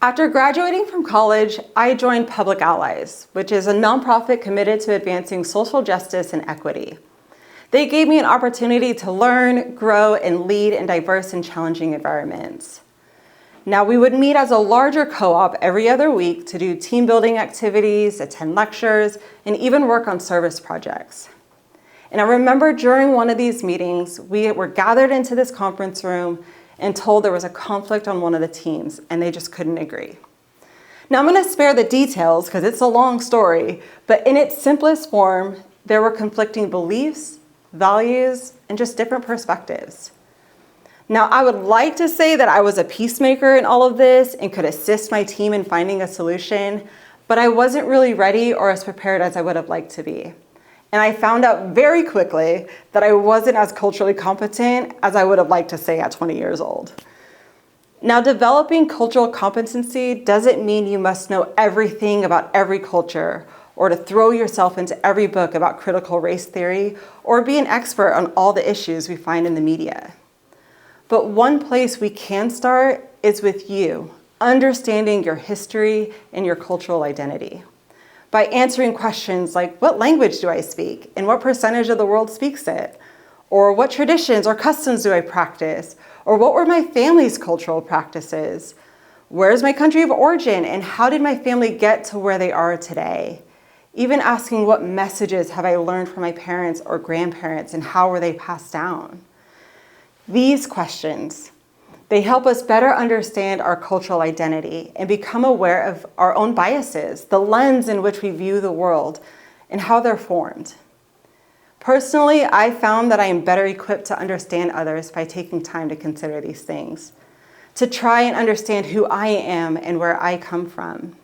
After graduating from college, I joined Public Allies, which is a nonprofit committed to advancing social justice and equity. They gave me an opportunity to learn, grow, and lead in diverse and challenging environments. Now, we would meet as a larger co-op every other week to do team building activities, attend lectures, and even work on service projects. And I remember during one of these meetings, we were gathered into this conference room and told there was a conflict on one of the teams, and they just couldn't agree. Now, I'm going to spare the details because it's a long story, but in its simplest form, there were conflicting beliefs, values, and just different perspectives. Now, I would like to say that I was a peacemaker in all of this and could assist my team in finding a solution, but I wasn't really ready or as prepared as I would have liked to be. And I found out very quickly that I wasn't as culturally competent as I would have liked to say at 20 years old. Now, developing cultural competency doesn't mean you must know everything about every culture or to throw yourself into every book about critical race theory or be an expert on all the issues we find in the media. But one place we can start is with you, understanding your history and your cultural identity. By answering questions like, what language do I speak and what percentage of the world speaks it? Or what traditions or customs do I practice? Or what were my family's cultural practices? Where's my country of origin and how did my family get to where they are today? Even asking what messages have I learned from my parents or grandparents and how were they passed down? These questions, they help us better understand our cultural identity and become aware of our own biases, the lens in which we view the world, and how they're formed. Personally, I found that I am better equipped to understand others by taking time to consider these things, to try and understand who I am and where I come from.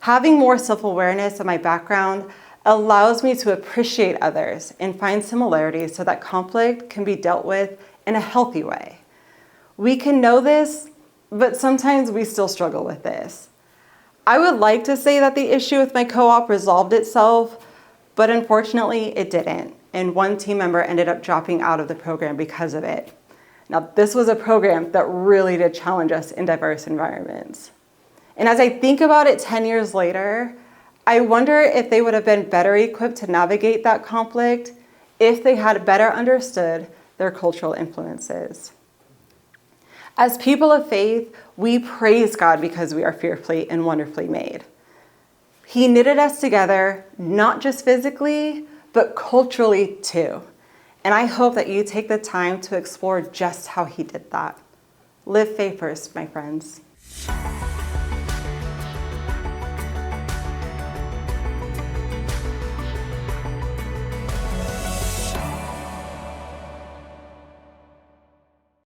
Having more self-awareness of my background allows me to appreciate others and find similarities so that conflict can be dealt with in a healthy way. We can know this, but sometimes we still struggle with this. I would like to say that the issue with my co-op resolved itself, but unfortunately it didn't, and one team member ended up dropping out of the program because of it. Now, this was a program that really did challenge us in diverse environments. And as I think about it 10 years later, I wonder if they would have been better equipped to navigate that conflict if they had better understood their cultural influences. As people of faith, we praise God because we are fearfully and wonderfully made. He knitted us together, not just physically, but culturally too. And I hope that you take the time to explore just how he did that. Live faith first, my friends.